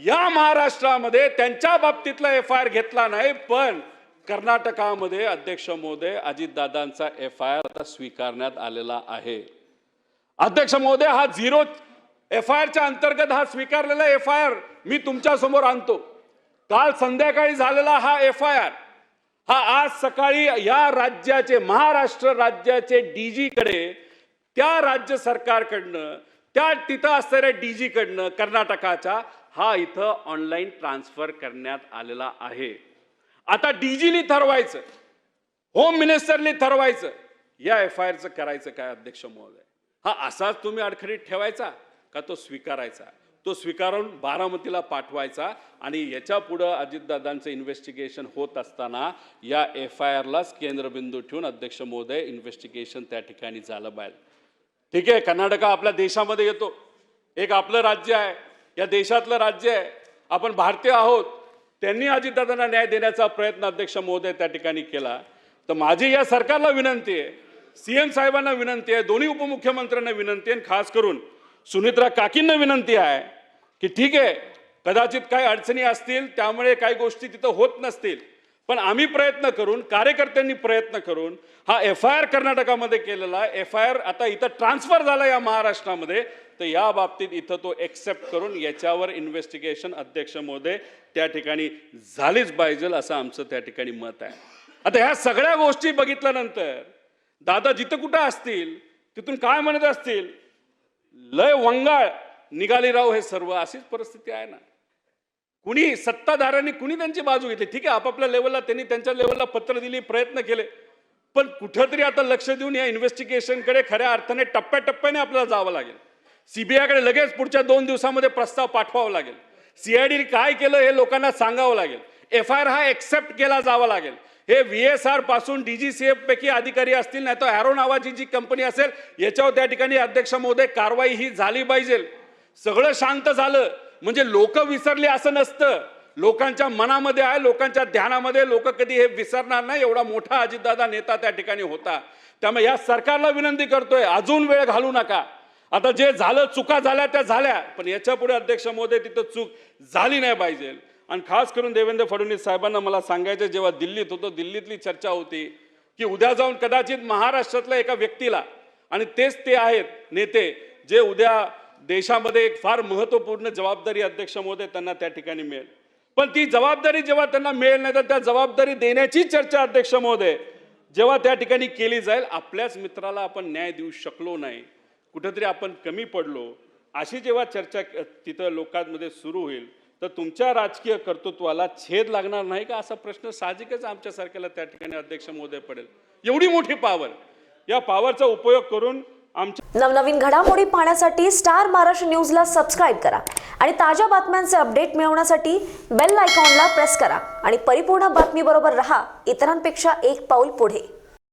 या महाराष्ट्रामध्ये त्यांच्या बाबतीतला FIR घेतला नाही, पण कर्नाटकामध्ये अध्यक्ष महोदय अजितदादांचा FIR आता स्वीकारण्यात आलेला आहे। अध्यक्ष महोदय हा झिरो FIRच्या अंतर्गत हा स्वीकारलेला FIR मी तुमच्या समोर आणतो। काल संध्याकाळी झालेला हा FIR हा आज सकाळी या राज्याचे महाराष्ट्र राज्याचे DG कडे त्या राज्य सरकारकडनं त्या तिथं असणाऱ्या DG कडनं कर्नाटकाच्या हा इथं ऑनलाईन ट्रान्सफर करण्यात आलेला आहे। आता DGनी ठरवायचं, होम मिनिस्टरनी ठरवायचं या FIRचं करायचं काय अध्यक्ष महोदय। हा असाच तुम्ही अडखळीत ठेवायचा का तो स्वीकारायचा, तो स्वीकारून बारामतीला पाठवायचा आणि याच्या पुढे अजितदादांचं इन्व्हेस्टिगेशन होत असताना या FIRलाच केंद्रबिंदू ठेवून अध्यक्ष महोदय इन्व्हेस्टिगेशन त्या ठिकाणी झालं पाहिजे। ठीक आहे, कर्नाटक आपल्या देशामध्ये येतो, एक आपलं राज्य आहे, या देशातलं राज्य आहे, आपण भारतीय आहोत। त्यांनी अजितदादांना न्याय देण्याचा प्रयत्न अध्यक्ष महोदय त्या ठिकाणी केला। तर माझी या सरकारला विनंती आहे, CM साहेबांना विनंती आहे, दोन्ही उपमुख्यमंत्र्यांना विनंती आहे, खास करून सुनित्रा काकींना विनंती आहे की ठीक आहे कदाचित काही अडचणी असतील त्यामुळे काही गोष्टी तिथं होत नसतील, पण आम्ही प्रयत्न करून कार्यकर्त्यांनी प्रयत्न करून हा FIR कर्नाटकामध्ये केलेला FIR आता इथं ट्रान्सफर झाला या महाराष्ट्रामध्ये, तर या बाबतीत इथं तो एक्सेप्ट करून याच्यावर इन्व्हेस्टिगेशन अध्यक्ष महोदय त्या ठिकाणी झालीच पाहिजे असं आमचं त्या ठिकाणी मत आहे। आता ह्या सगळ्या गोष्टी बघितल्यानंतर दादा जिथं कुठं असतील तिथून काय म्हणत असतील, लय वंगाळ निघाली राव हे सर्व, अशीच परिस्थिती आहे ना। कुणी सत्ताधाऱ्यांनी कुणी त्यांची बाजू घेतली, ठीक आहे आपापल्या लेवलला त्यांनी त्यांच्या लेवलला पत्र दिली, प्रयत्न केले, पण कुठंतरी आता लक्ष देऊन या इन्व्हेस्टिगेशनकडे खऱ्या अर्थाने टप्प्याटप्प्याने आपल्याला जावं लागेल। CBI कडे लगेच पुढच्या 2 दिवसामध्ये प्रस्ताव पाठवावा लागेल। CID काय केलं हे लोकांना सांगावं लागेल। FIR हा एक्सेप्ट केला जावा लागेल। हे VSR पासून DGCF पैकी अधिकारी असतील, नाही तर ॲरो नावाची जी कंपनी असेल याच्यावर त्या ठिकाणी अध्यक्ष महोदय कारवाई ही झाली पाहिजे। सगळं शांत झालं म्हणजे लोक विसरले असं नसतं, लोकांच्या मनामध्ये आहे, लोकांच्या ध्यानामध्ये, लोक कधी हे विसरणार नाही, एवढा मोठा अजितदादा नेता त्या ठिकाणी होता। त्यामुळे या सरकारला विनंती करतोय अजून वेळ घालू नका। आता जे झालं चुका झाल्या त्या झाल्या, पण याच्या पुढे अध्यक्ष महोदय तिथं चूक झाली नाही पाहिजे। आणि खास करून देवेंद्र फडणवीस साहेबांना मला सांगायचं, जेव्हा दिल्लीत होतो दिल्लीतली चर्चा होती की उद्या जाऊन कदाचित महाराष्ट्रातल्या एका व्यक्तीला, आणि तेच ते आहेत नेते जे उद्या देशामध्ये एक फार महत्त्वपूर्ण जबाबदारी अध्यक्ष महोदय त्यांना त्या ठिकाणी मिळेल, पण ती जबाबदारी जेव्हा त्यांना मिळेल नाही तर त्या जबाबदारी देण्याची चर्चा अध्यक्ष महोदय जेव्हा त्या ठिकाणी केली जाईल, आपल्याच मित्राला आपण न्याय देऊ शकलो नाही, कुठेतरी आपण कमी पडलो, अशी जेव्हा चर्चा तिथं लोकांमध्ये सुरू होईल तर तुमच्या राजकीय कर्तृत्वाला छेद लागणार नाही का, असा प्रश्न साहजिकच आमच्या सारख्याला त्या ठिकाणी अध्यक्ष महोदय पडेल। एवढी मोठी पॉवर, या पॉवरचा उपयोग करून नवनवीन घडामोडी पाहण्यासाठी स्टार महाराष्ट्र न्यूजला सबस्क्राईब करा आणि ताज्या बातम्यांचे अपडेट मिळवण्यासाठी बेल आयकॉनला प्रेस करा आणि परिपूर्ण बातमी बरोबर रहा, इतरांपेक्षा एक पाऊल पुढे।